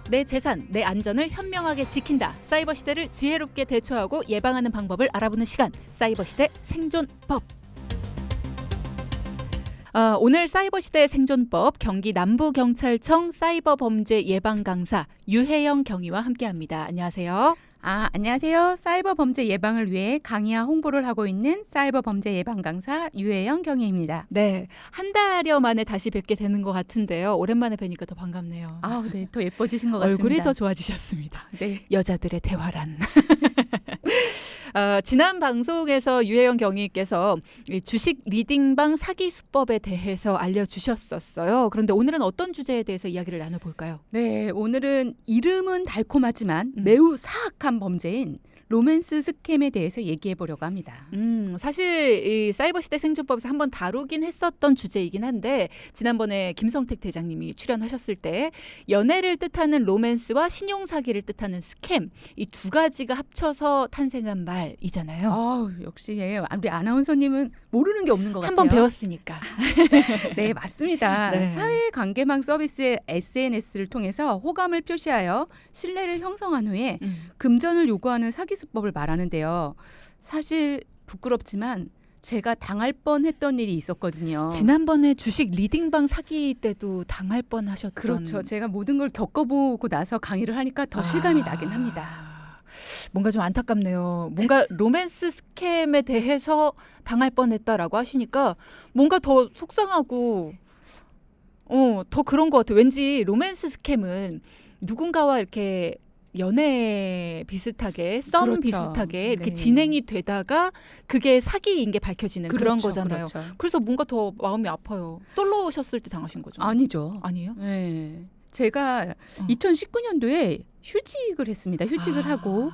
내 재산, 내 안전을 현명하게 지킨다. 사이버 시대를 지혜롭게 대처하고 예방하는 방법을 알아보는 시간. 사이버 시대 생존법. 오늘 사이버 시대 생존법 경기 남부경찰청 사이버 범죄 예방 강사 유혜영 경위와 함께합니다. 안녕하세요. 안녕하세요. 사이버 범죄 예방을 위해 강의와 홍보를 하고 있는 사이버 범죄 예방 강사 유혜영 경위입니다. 네, 한 달여 만에 다시 뵙게 되는 것 같은데요. 오랜만에 뵈니까 더 반갑네요. 네, 더 예뻐지신 것 같습니다. 얼굴이 더 좋아지셨습니다. 네. 여자들의 대화란. 지난 방송에서 유혜영 경위께서 주식 리딩방 사기 수법에 대해서 알려주셨었어요. 그런데 오늘은 어떤 주제에 대해서 이야기를 나눠볼까요? 네, 오늘은 이름은 달콤하지만 매우 사악한 범죄인 로맨스 스캠에 대해서 얘기해 보려고 합니다. 사실 이 사이버 시대 생존법에서 한번 다루긴 했었던 주제이긴 한데 지난번에 김성택 대장님이 출연하셨을 때 연애를 뜻하는 로맨스와 신용 사기를 뜻하는 스캠 이 두 가지가 합쳐서 탄생한 말이잖아요. 역시 우리 아나운서님은 모르는 게 없는 것 같아요. 한번 배웠으니까. 네, 맞습니다. 네. 사회관계망 서비스의 SNS를 통해서 호감을 표시하여 신뢰를 형성한 후에 금전을 요구하는 사기 수법을 말하는데요. 사실 부끄럽지만 제가 당할 뻔했던 일이 있었거든요. 지난번에 주식 리딩방 사기 때도 당할 뻔하셨던. 그렇죠. 제가 모든 걸 겪어보고 나서 강의를 하니까 더 실감이 나긴 합니다. 뭔가 좀 안타깝네요. 뭔가 로맨스 스캠에 대해서 당할 뻔했다라고 하시니까 뭔가 더 속상하고 더 그런 것 같아요. 왠지 로맨스 스캠은 누군가와 이렇게 연애 비슷하게 썸 그렇죠. 비슷하게 이렇게 네. 진행이 되다가 그게 사기인 게 밝혀지는 그런 그렇죠, 거잖아요. 그렇죠. 그래서 뭔가 더 마음이 아파요. 솔로셨을 때 당하신 거죠? 아니죠. 아니에요? 네. 제가 2019년도에 휴직을 했습니다. 휴직을 하고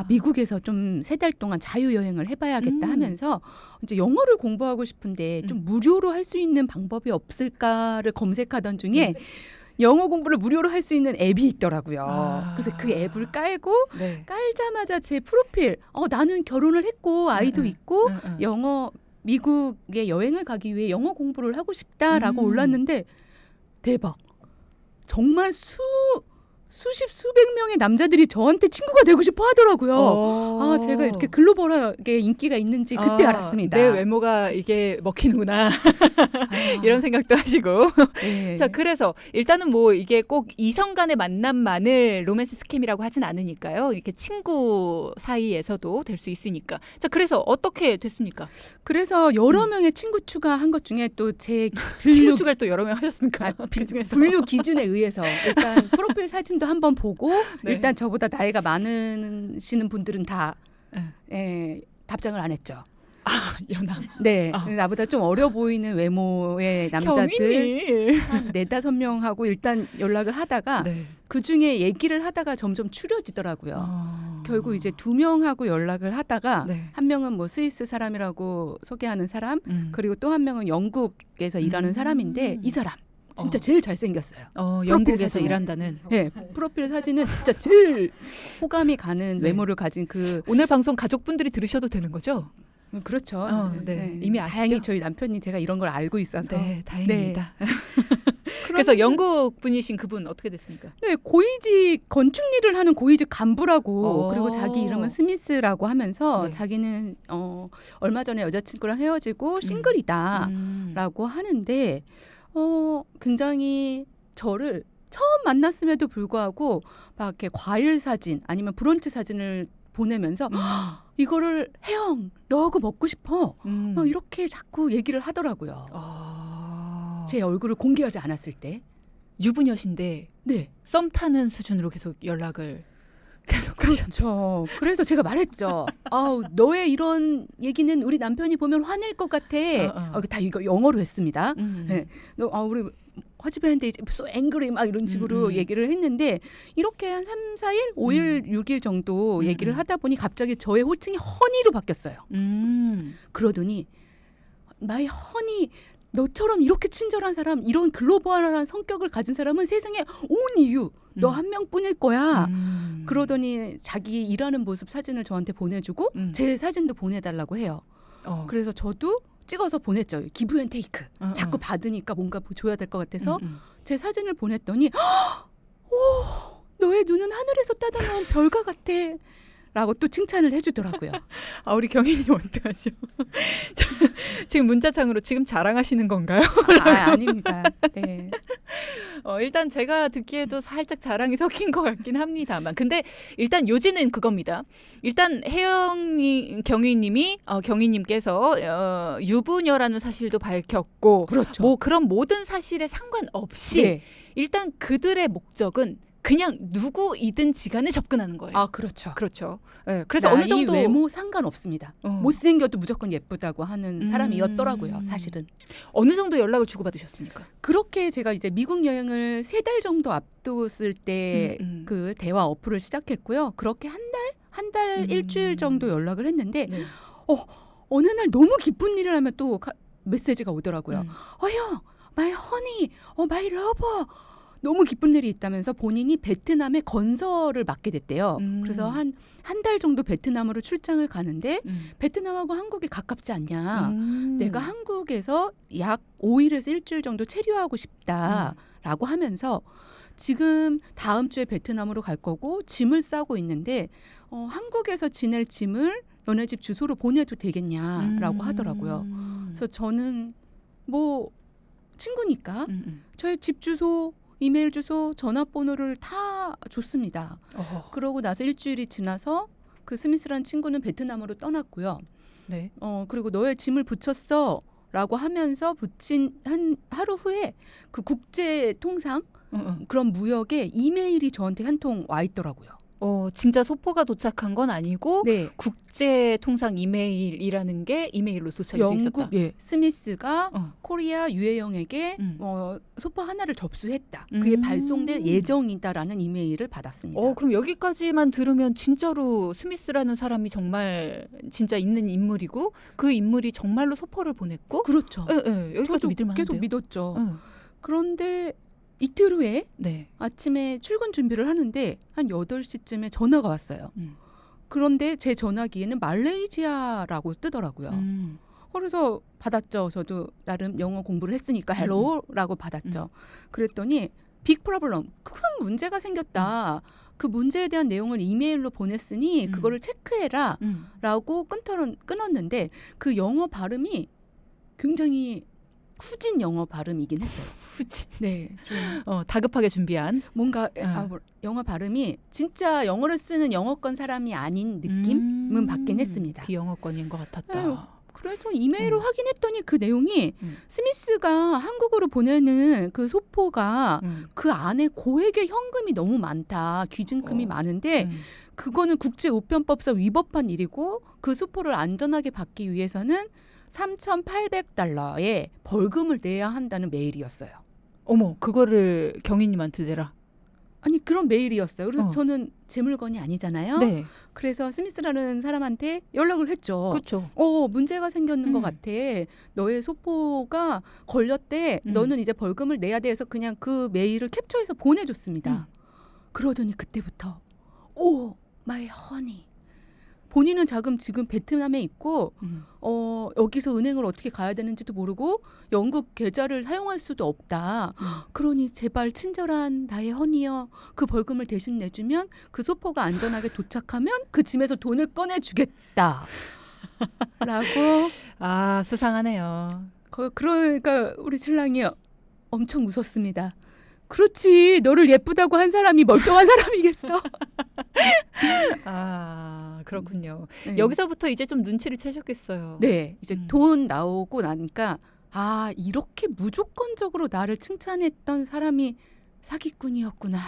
미국에서 좀 3달 동안 자유여행을 해봐야겠다 하면서 이제 영어를 공부하고 싶은데 좀 무료로 할 수 있는 방법이 없을까를 검색하던 중에 영어 공부를 무료로 할 수 있는 앱이 있더라고요. 그래서 그 앱을 깔고 네. 깔자마자 제 프로필 나는 결혼을 했고 아이도 있고 영어 미국에 여행을 가기 위해 영어 공부를 하고 싶다라고 올랐는데 대박. 정말 수십 수백 명의 남자들이 저한테 친구가 되고 싶어 하더라고요. 제가 이렇게 글로벌하게 인기가 있는지 그때 알았습니다. 내 외모가 이게 먹히는구나. 이런 생각도 하시고. 네. 자, 그래서 일단은 뭐 이게 꼭 이성 간의 만남만을 로맨스 스캠이라고 하진 않으니까요. 이렇게 친구 사이에서도 될 수 있으니까. 자, 그래서 어떻게 됐습니까? 그래서 여러 명의 친구 추가한 것 중에 또 제 친구 추가를 또 여러 명 하셨습니까? 그중에서. 분류 기준에 의해서 일단 프로필 사진도 한번 보고 네. 일단 저보다 나이가 많으시는 분들은 다 답장을 안 했죠. 연하. 네, 나보다 좀 어려 보이는 외모의 남자들 경위니. 한 4-5명하고 일단 연락을 하다가 네. 그중에 얘기를 하다가 점점 추려지더라고요. 결국 이제 2명하고 연락을 하다가 네. 한 명은 뭐 스위스 사람이라고 소개하는 사람 그리고 또 한 명은 영국에서 일하는 사람인데 이 사람 진짜 제일 잘생겼어요. 영국에서 사진에. 일한다는. 네, 프로필 사진은 진짜 제일 호감이 가는 외모를 가진 오늘 방송 가족분들이 들으셔도 되는 거죠? 그렇죠. 네. 이미 아시죠? 다행히 저희 남편이 제가 이런 걸 알고 있어서. 네, 다행입니다. 그래서 영국 분이신 그분 어떻게 됐습니까? 네, 고위직 건축 일을 하는 고위직 간부라고 그리고 자기 이름은 스미스라고 하면서 네. 자기는 얼마 전에 여자친구랑 헤어지고 싱글이다라고 하는데 굉장히 저를 처음 만났음에도 불구하고 막 이렇게 과일 사진 아니면 브런치 사진을 보내면서 이거를 혜영 너하고 먹고 싶어 막 이렇게 자꾸 얘기를 하더라고요. 제 얼굴을 공개하지 않았을 때. 유부녀신데 네. 썸 타는 수준으로 계속 연락을 계속 그렇죠. 그래서 제가 말했죠. 너의 이런 얘기는 우리 남편이 보면 화낼 것 같아. 다 이거 영어로 했습니다. 네. 우리 허즈밴드 이제 so angry 막 이런 식으로 얘기를 했는데 이렇게 한 3-4일, 5일, 6일 정도 얘기를 하다 보니 갑자기 저의 호칭이 허니로 바뀌었어요. 그러더니 my honey 너처럼 이렇게 친절한 사람, 이런 글로벌한 성격을 가진 사람은 세상에 only you, 너 한 명뿐일 거야. 그러더니 자기 일하는 모습 사진을 저한테 보내주고 제 사진도 보내달라고 해요. 그래서 저도 찍어서 보냈죠. 기브 앤 테이크. 자꾸 받으니까 뭔가 줘야 될 것 같아서 제 사진을 보냈더니 너 너의 눈은 하늘에서 따다 놓은 별과 같아. 라고 또 칭찬을 해주더라고요. 아, 우리 경희님 어떡하죠? 지금 문자창으로 지금 자랑하시는 건가요? 아닙니다. 네. 일단 제가 듣기에도 살짝 자랑이 섞인 것 같긴 합니다만. 근데 일단 요지는 그겁니다. 일단 경희님께서 유부녀라는 사실도 밝혔고, 그렇죠. 뭐 그런 모든 사실에 상관없이 네. 일단 그들의 목적은 그냥 누구이든 지간에 접근하는 거예요. 아, 그렇죠. 그렇죠. 네, 그래서 나이, 어느 정도 외모 상관없습니다. 못생겨도 무조건 예쁘다고 하는 사람이었더라고요. 사실은. 어느 정도 연락을 주고받으셨습니까? 그렇게 제가 이제 미국 여행을 3달 정도 앞뒀을 때 그 대화 어플을 시작했고요. 그렇게 한 달 일주일 정도 연락을 했는데 네. 어느 날 너무 기쁜 일을 하면 또 메시지가 오더라고요. 음. 형, my honey, my lover. 너무 기쁜 일이 있다면서 본인이 베트남에 건설을 맡게 됐대요. 그래서 한 달 정도 베트남으로 출장을 가는데 베트남하고 한국이 가깝지 않냐. 내가 한국에서 약 5일에서 일주일 정도 체류하고 싶다라고 하면서 지금 다음 주에 베트남으로 갈 거고 짐을 싸고 있는데 한국에서 지낼 짐을 너네 집 주소로 보내도 되겠냐라고 하더라고요. 그래서 저는 뭐 친구니까 저의 집 주소, 이메일 주소, 전화번호를 다 줬습니다. 그러고 나서 일주일이 지나서 그 스미스라는 친구는 베트남으로 떠났고요. 네. 그리고 너의 짐을 붙였어 라고 하면서 붙인 한 하루 후에 그 국제 통상 그런 무역에 이메일이 저한테 한 통 와 있더라고요. 진짜 소포가 도착한 건 아니고 네. 국제 통상 이메일이라는 게 이메일로 도착이 돼 있었다. 영국 스미스가 코리아 유해영에게 소포 하나를 접수했다. 그게 발송될 예정이다라는 이메일을 받았습니다. 그럼 여기까지만 들으면 진짜로 스미스라는 사람이 정말 진짜 있는 인물이고 그 인물이 정말로 소포를 보냈고 그렇죠. 여기까지 믿을 만한데요. 계속 믿었죠. 그런데 이틀 후에 네. 아침에 출근 준비를 하는데 한 8시쯤에 전화가 왔어요. 그런데 제 전화기에는 말레이시아라고 뜨더라고요. 그래서 받았죠. 저도 나름 영어 공부를 했으니까 헬로우라고 받았죠. 그랬더니 빅 프로블럼, 큰 문제가 생겼다. 그 문제에 대한 내용을 이메일로 보냈으니 그거를 체크해라 라고 끊었는데 그 영어 발음이 굉장히 후진 영어 발음이긴 했어요. 후진. 네, 좀 다급하게 준비한. 뭔가 영어 발음이 진짜 영어를 쓰는 영어권 사람이 아닌 느낌은 받긴 했습니다. 비영어권인 것 같았다. 그래서 이메일을 확인했더니 그 내용이 스미스가 한국으로 보내는 그 소포가 그 안에 고액의 현금이 너무 많다. 귀증금이 많은데 그거는 국제우편법상 위법한 일이고 그 소포를 안전하게 받기 위해서는 $3,800의 벌금을 내야 한다는 메일이었어요. 어머, 그거를 경희님한테 내라. 아니 그런 메일이었어요. 그래서 저는 제 물건이 아니잖아요. 네. 그래서 스미스라는 사람한테 연락을 했죠. 그렇죠. 문제가 생겼는 것 같아. 너의 소포가 걸렸대. 너는 이제 벌금을 내야 돼 해서 그냥 그 메일을 캡처해서 보내줬습니다. 그러더니 그때부터 마이 허니. 본인은 지금 베트남에 있고 여기서 은행을 어떻게 가야 되는지도 모르고 영국 계좌를 사용할 수도 없다. 그러니 제발 친절한 나의 허니여 그 벌금을 대신 내주면 그 소포가 안전하게 도착하면 그 짐에서 돈을 꺼내주겠다. 라고 수상하네요. 그러니까 우리 신랑이 엄청 웃었습니다. 그렇지. 너를 예쁘다고 한 사람이 멀쩡한 사람이겠어. 그렇군요. 네. 여기서부터 이제 좀 눈치를 채셨겠어요. 네. 이제 돈 나오고 나니까 이렇게 무조건적으로 나를 칭찬했던 사람이 사기꾼이었구나.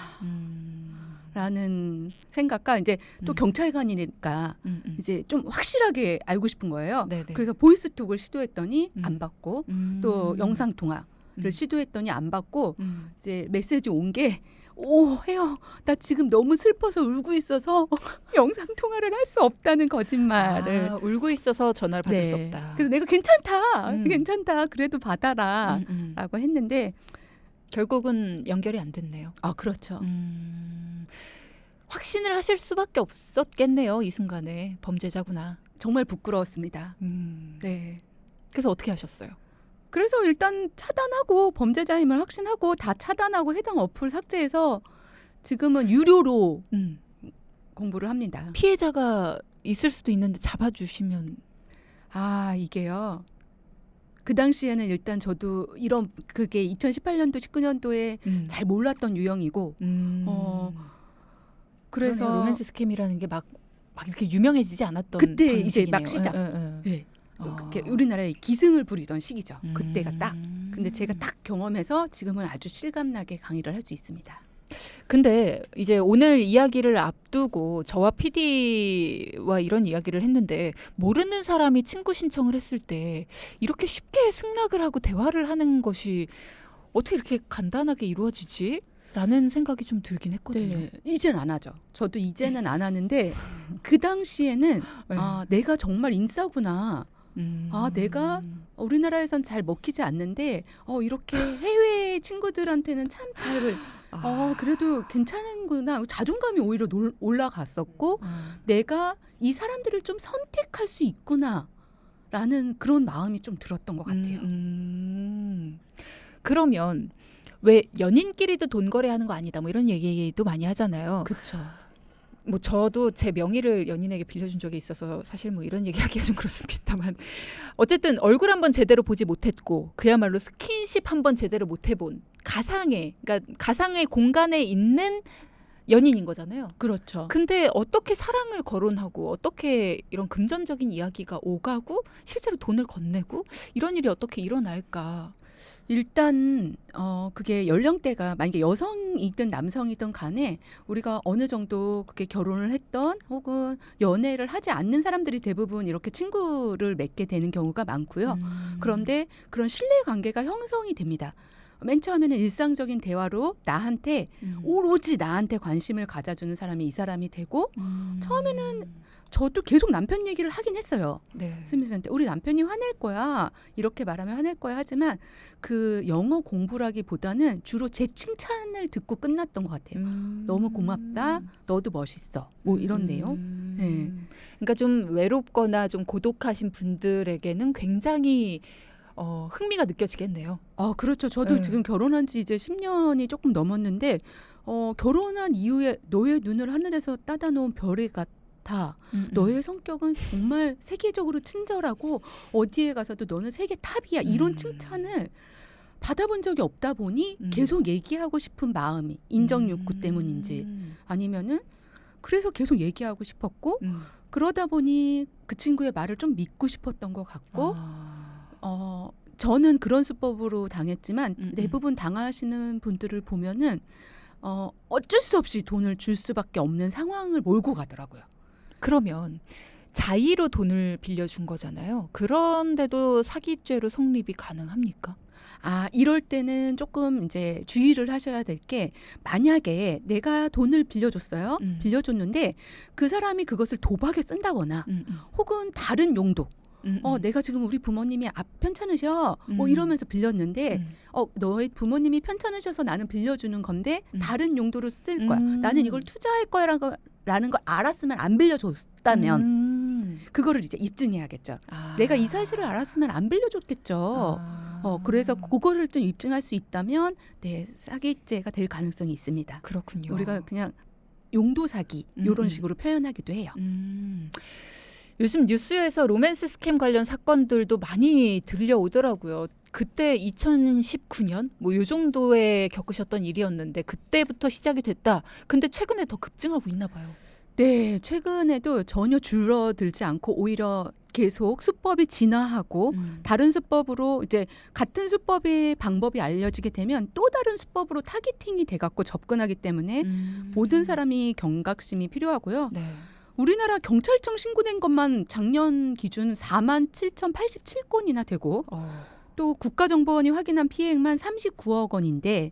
라는 생각과 이제 또 경찰관이니까 이제 좀 확실하게 알고 싶은 거예요. 네네. 그래서 보이스톡을 시도했더니 안 받고 또 영상통화를 시도했더니 안 받고 이제 메시지 온 게 혜영 나 지금 너무 슬퍼서 울고 있어서 영상통화를 할 수 없다는 거짓말을 울고 있어서 전화를 받을 수 네. 없다. 그래서 내가 괜찮다 그래도 받아라 라고 했는데 결국은 연결이 안 됐네요. 그렇죠. 확신을 하실 수밖에 없었겠네요. 이 순간에 범죄자구나. 정말 부끄러웠습니다. 네. 그래서 어떻게 하셨어요? 그래서 일단 차단하고 범죄자임을 확신하고 다 차단하고 해당 어플 삭제해서 지금은 유료로 음. 공부를 합니다. 피해자가 있을 수도 있는데 잡아주시면 아, 이게요. 그 당시에는 일단 저도 이런 그게 2018년도 19년도에 잘 몰랐던 유형이고 그래서 그래서 로맨스 스캠이라는 게 막 이렇게 유명해지지 않았던 그때 방식이네요. 이제 막 시작. 네. 그게 우리나라에 기승을 부리던 시기죠. 그때가 딱. 근데 제가 딱 경험해서 지금은 아주 실감나게 강의를 할 수 있습니다. 근데 이제 오늘 이야기를 앞두고 저와 PD와 이런 이야기를 했는데 모르는 사람이 친구 신청을 했을 때 이렇게 쉽게 승낙을 하고 대화를 하는 것이 어떻게 이렇게 간단하게 이루어지지? 라는 생각이 좀 들긴 했거든요. 네, 이젠 안 하죠. 저도 이제는 안 하는데 그 당시에는 네. 아, 내가 정말 인싸구나. 아, 내가 우리나라에선 잘 먹히지 않는데 이렇게 해외 친구들한테는 참 잘 그래도 괜찮은구나. 자존감이 오히려 올라갔었고 내가 이 사람들을 좀 선택할 수 있구나 라는 그런 마음이 좀 들었던 것 같아요. 그러면 왜 연인끼리도 돈 거래하는 거 아니다 뭐 이런 얘기도 많이 하잖아요. 그렇죠. 뭐 저도 제 명의를 연인에게 빌려준 적이 있어서 사실 뭐 이런 얘기하기가 좀 그렇습니다만 어쨌든 얼굴 한번 제대로 보지 못했고 그야말로 스킨십 한번 제대로 못 해본 그러니까 가상의 공간에 있는 연인인 거잖아요. 그렇죠. 근데 어떻게 사랑을 거론하고 어떻게 이런 금전적인 이야기가 오가고 실제로 돈을 건네고 이런 일이 어떻게 일어날까? 일단 그게 연령대가 만약에 여성이든 남성이든 간에 우리가 어느 정도 그게 결혼을 했던 혹은 연애를 하지 않는 사람들이 대부분 이렇게 친구를 맺게 되는 경우가 많고요. 그런데 그런 신뢰 관계가 형성이 됩니다. 맨 처음에는 일상적인 대화로 나한테 오로지 나한테 관심을 가져주는 사람이 이 사람이 되고 처음에는 저도 계속 남편 얘기를 하긴 했어요. 네. 스미스한테 우리 남편이 화낼 거야 이렇게 말하면 화낼 거야 하지만 그 영어 공부라기보다는 주로 제 칭찬을 듣고 끝났던 것 같아요. 너무 고맙다. 너도 멋있어. 뭐 이런 내용. 네. 그러니까 좀 외롭거나 좀 고독하신 분들에게는 굉장히 흥미가 느껴지겠네요. 그렇죠. 저도 네. 지금 결혼한 지 이제 10년이 조금 넘었는데 결혼한 이후에 너의 눈을 하늘에서 따다 놓은 별이 같아. 너의 성격은 정말 세계적으로 친절하고 어디에 가서도 너는 세계 탑이야. 이런 칭찬을 받아본 적이 없다 보니 계속 얘기하고 싶은 마음이 인정 욕구 때문인지 아니면은 그래서 계속 얘기하고 싶었고 그러다 보니 그 친구의 말을 좀 믿고 싶었던 것 같고 저는 그런 수법으로 당했지만 대부분 당하시는 분들을 보면은 어쩔 수 없이 돈을 줄 수밖에 없는 상황을 몰고 가더라고요. 그러면 자의로 돈을 빌려준 거잖아요. 그런데도 사기죄로 성립이 가능합니까? 이럴 때는 조금 이제 주의를 하셔야 될 게 만약에 내가 돈을 빌려줬어요. 빌려줬는데 그 사람이 그것을 도박에 쓴다거나 혹은 다른 용도 내가 지금 우리 부모님이 편찮으셔 이러면서 빌렸는데 너의 부모님이 편찮으셔서 나는 빌려주는 건데 다른 용도로 쓸 거야. 나는 이걸 투자할 거라는 걸 알았으면 안 빌려줬다면 그거를 이제 입증해야겠죠. 내가 이 사실을 알았으면 안 빌려줬겠죠. 그래서 그거를 좀 입증할 수 있다면 사기죄가 될 가능성이 있습니다. 그렇군요. 우리가 그냥 용도 사기 이런 식으로 표현하기도 해요. 요즘 뉴스에서 로맨스 스캠 관련 사건들도 많이 들려오더라고요. 그때 2019년 뭐 요 정도에 겪으셨던 일이었는데 그때부터 시작이 됐다. 근데 최근에 더 급증하고 있나 봐요. 네, 최근에도 전혀 줄어들지 않고 오히려 계속 수법이 진화하고 다른 수법으로 이제 같은 수법의 방법이 알려지게 되면 또 다른 수법으로 타겟팅이 돼갖고 접근하기 때문에 모든 사람이 경각심이 필요하고요. 네. 우리나라 경찰청 신고된 것만 작년 기준 47,087건이나 되고 또 국가정보원이 확인한 피해액만 39억 원인데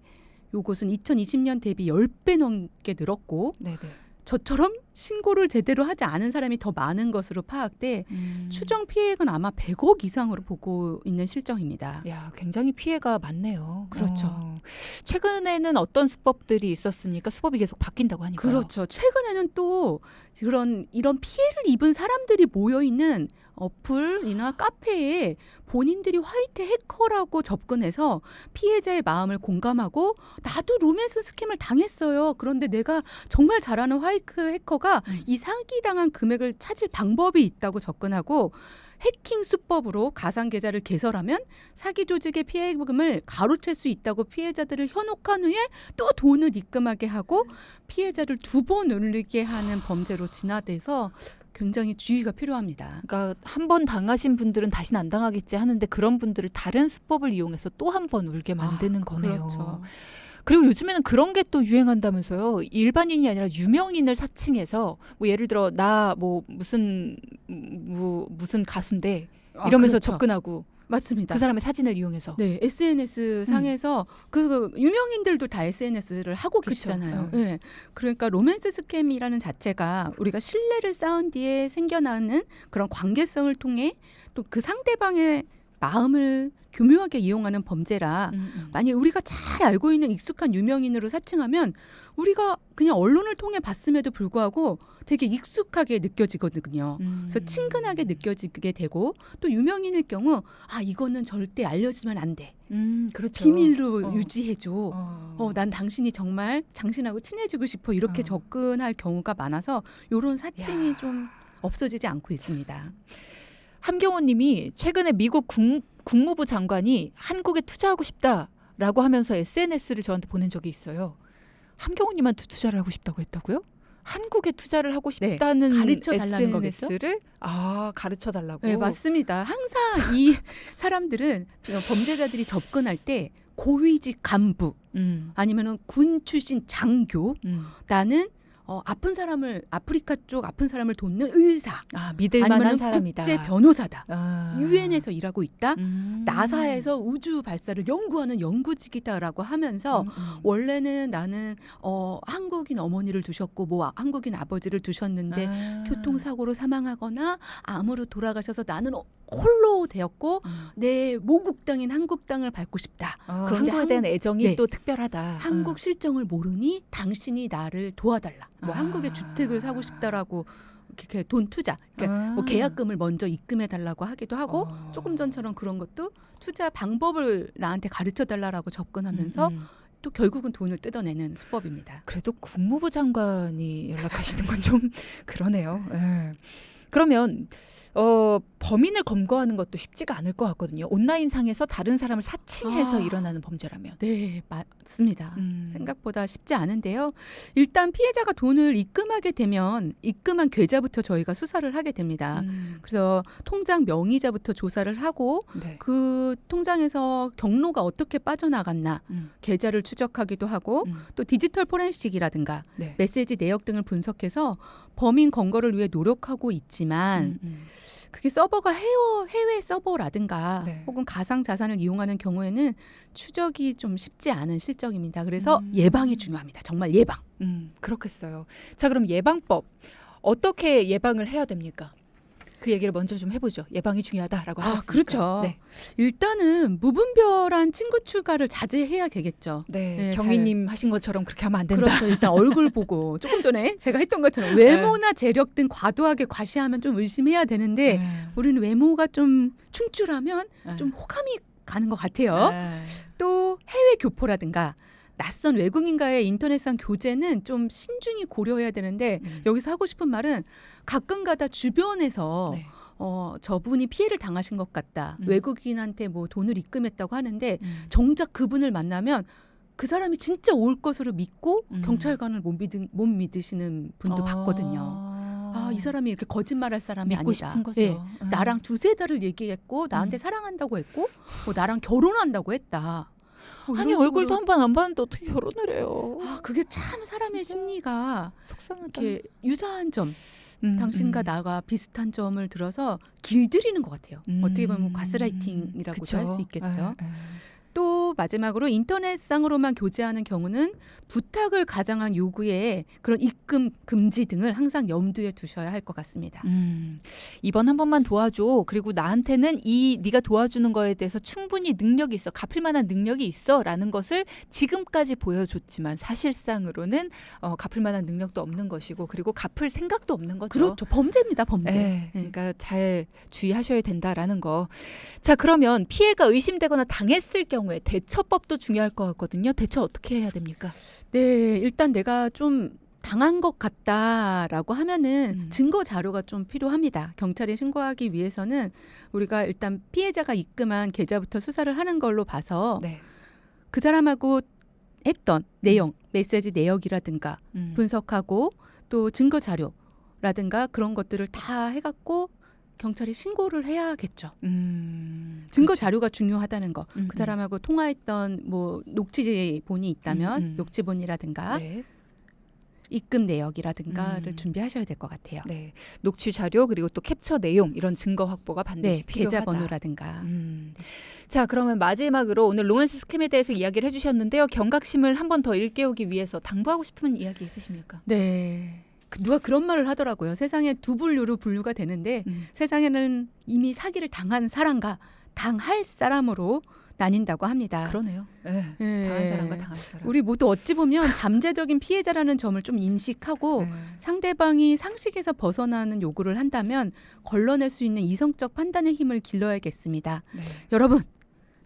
요것은 2020년 대비 10배 넘게 늘었고 네네. 저처럼 신고를 제대로 하지 않은 사람이 더 많은 것으로 파악돼 추정 피해액은 아마 100억 이상으로 보고 있는 실정입니다. 야, 굉장히 피해가 많네요. 그렇죠. 최근에는 어떤 수법들이 있었습니까? 수법이 계속 바뀐다고 하니까요. 그렇죠. 최근에는 또 이런 피해를 입은 사람들이 모여 있는 어플이나 카페에 본인들이 화이트 해커라고 접근해서 피해자의 마음을 공감하고 나도 로맨스 스캠을 당했어요. 그런데 내가 정말 잘 아는 화이트 해커가 이 사기당한 금액을 찾을 방법이 있다고 접근하고 해킹 수법으로 가상 계좌를 개설하면 사기 조직의 피해금을 가로챌 수 있다고 피해자들을 현혹한 후에 또 돈을 입금하게 하고 피해자를 2번 울리게 하는 범죄로 진화돼서 굉장히 주의가 필요합니다. 그러니까 한 번 당하신 분들은 다시는 안 당하겠지 하는데 그런 분들을 다른 수법을 이용해서 또 한 번 울게 만드는 거네요. 그렇죠. 그리고 요즘에는 그런 게 또 유행한다면서요. 일반인이 아니라 유명인을 사칭해서 뭐 예를 들어 나 뭐 무슨 가수인데 이러면서 그렇죠. 접근하고 맞습니다. 그 사람의 사진을 이용해서. 네, SNS 상에서 그 유명인들도 다 SNS를 하고 계시잖아요. 그쵸. 네. 그러니까 로맨스 스캠이라는 자체가 우리가 신뢰를 쌓은 뒤에 생겨나는 그런 관계성을 통해 또 그 상대방의 마음을 교묘하게 이용하는 범죄라 만약 우리가 잘 알고 있는 익숙한 유명인으로 사칭하면 우리가 그냥 언론을 통해 봤음에도 불구하고 되게 익숙하게 느껴지거든요. 그래서 친근하게 느껴지게 되고 또 유명인일 경우 이거는 절대 알려지면 안 돼. 그렇죠. 비밀로 유지해줘. 난 당신이 정말 당신하고 친해지고 싶어. 이렇게 어. 접근할 경우가 많아서 이런 사칭이 좀 없어지지 않고 있습니다. 함경호 님이 최근에 미국 국무부 장관이 한국에 투자하고 싶다라고 하면서 SNS를 저한테 보낸 적이 있어요. 함경호 님한테 투자를 하고 싶다고 했다고요? 한국에 투자를 하고 싶다는 가르쳐달라는 거겠죠? SNS를 가르쳐달라고. 네, 맞습니다. 항상 이 사람들은 범죄자들이 접근할 때 고위직 간부 아니면은 군 출신 장교 나는 아픈 사람을 아프리카 쪽 아픈 사람을 돕는 의사 믿을 만한 아니면 사람이다. 국제 변호사다. 유엔에서 일하고 있다. 나사에서 우주 발사를 연구하는 연구직이다라고 하면서 원래는 나는 한국인 어머니를 두셨고 뭐 한국인 아버지를 두셨는데 교통사고로 사망하거나 암으로 돌아가셔서 나는 홀로 되었고 내 모국 땅인 한국 땅을 밟고 싶다. 그런데 한국에 대한 애정이 네. 또 특별하다. 한국 실정을 모르니 당신이 나를 도와달라. 뭐 한국에 주택을 사고 싶다라고 이렇게 돈 투자, 그러니까 뭐 계약금을 먼저 입금해 달라고 하기도 하고 조금 전처럼 그런 것도 투자 방법을 나한테 가르쳐 달라라고 접근하면서 또 결국은 돈을 뜯어내는 수법입니다. 그래도 국무부 장관이 연락하시는 건 좀 그러네요. 예. 그러면 범인을 검거하는 것도 쉽지가 않을 것 같거든요. 온라인상에서 다른 사람을 사칭해서 일어나는 범죄라면. 네, 맞습니다. 생각보다 쉽지 않은데요. 일단 피해자가 돈을 입금하게 되면 입금한 계좌부터 저희가 수사를 하게 됩니다. 그래서 통장 명의자부터 조사를 하고 네. 그 통장에서 경로가 어떻게 빠져나갔나 계좌를 추적하기도 하고 또 디지털 포렌식이라든가 네. 메시지 내역 등을 분석해서 범인 검거를 위해 노력하고 있지만 그게 서버가 해외 서버라든가 네. 혹은 가상 자산을 이용하는 경우에는 추적이 좀 쉽지 않은 실정입니다. 그래서 예방이 중요합니다. 정말 예방. 그렇겠어요. 자, 그럼 예방법 어떻게 예방을 해야 됩니까? 그 얘기를 먼저 좀 해보죠. 예방이 중요하다라고 하셨으니까. 그렇죠. 네. 일단은 무분별한 친구 추가를 자제해야 되겠죠. 네, 경위님 하신 것처럼 그렇게 하면 안 된다. 그렇죠. 일단 얼굴 보고 조금 전에 제가 했던 것처럼 외모나 재력 등 과도하게 과시하면 좀 의심해야 되는데 우리는 외모가 좀 충출하면 좀 호감이 가는 것 같아요. 또 해외 교포라든가 낯선 외국인과의 인터넷상 교제는 좀 신중히 고려해야 되는데 여기서 하고 싶은 말은 가끔가다 주변에서 네. 저분이 피해를 당하신 것 같다. 외국인한테 뭐 돈을 입금했다고 하는데 정작 그분을 만나면 그 사람이 진짜 올 것으로 믿고 경찰관을 못 믿으시는 분도 봤거든요. 이 사람이 이렇게 거짓말할 사람이 믿고 아니다. 싶은 거죠. 네. 나랑 2-3달을 얘기했고 나한테 사랑한다고 했고 뭐 나랑 결혼한다고 했다. 뭐 아니 이런 식으로. 얼굴도 한 번 안 봤는데 어떻게 결혼을 해요? 그게 참 사람의 진짜 심리가 속상하다. 이렇게 유사한 점, 당신과 나가 비슷한 점을 들어서 길들이는 것 같아요. 어떻게 보면 가스라이팅이라고도 할 수 있겠죠. 또 마지막으로 인터넷상으로만 교제하는 경우는 부탁을 가장한 요구에 그런 입금 금지 등을 항상 염두에 두셔야 할 것 같습니다. 이번 한 번만 도와줘. 그리고 나한테는 네가 도와주는 거에 대해서 충분히 능력이 있어. 갚을 만한 능력이 있어라는 것을 지금까지 보여줬지만 사실상으로는 갚을 만한 능력도 없는 것이고 그리고 갚을 생각도 없는 거죠. 그렇죠. 범죄입니다. 범죄. 네, 그러니까 잘 주의하셔야 된다라는 거. 자, 그러면 피해가 의심되거나 당했을 경우에 대처법도 중요할 것 같거든요. 대처 어떻게 해야 됩니까? 네, 일단 내가 좀 당한 것 같다라고 하면은 증거 자료가 좀 필요합니다. 경찰에 신고하기 위해서는 우리가 일단 피해자가 입금한 계좌부터 수사를 하는 걸로 봐서 네. 그 사람하고 했던 내용, 메시지 내역이라든가 분석하고 또 증거 자료라든가 그런 것들을 다 해갖고 경찰에 신고를 해야겠죠. 증거 자료가 중요하다는 거. 그 사람하고 통화했던 뭐 녹취본이 있다면 녹취본이라든가 네. 입금 내역이라든가를 준비하셔야 될 것 같아요. 네. 녹취 자료 그리고 또 캡처 내용 이런 증거 확보가 반드시 네, 필요하다. 계좌번호라든가. 자, 그러면 마지막으로 오늘 로맨스 스캠에 대해서 이야기를 해주셨는데요. 경각심을 한 번 더 일깨우기 위해서 당부하고 싶은 이야기 있으십니까? 네. 누가 그런 말을 하더라고요. 세상에 두 분류로 분류가 되는데 세상에는 이미 사기를 당한 사람과 당할 사람으로 나뉜다고 합니다. 그러네요. 네. 네. 당한 사람과 당할 사람. 우리 모두 어찌 보면 잠재적인 피해자라는 점을 좀 인식하고 네. 상대방이 상식에서 벗어나는 요구를 한다면 걸러낼 수 있는 이성적 판단의 힘을 길러야겠습니다. 네. 여러분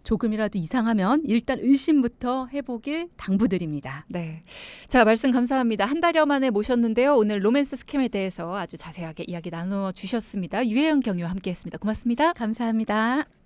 조금이라도 이상하면 일단 의심부터 해보길 당부드립니다. 네. 자, 말씀 감사합니다. 한 달여 만에 모셨는데요. 오늘 로맨스 스캠에 대해서 아주 자세하게 이야기 나눠 주셨습니다. 유혜영 경위와 함께했습니다. 고맙습니다. 감사합니다.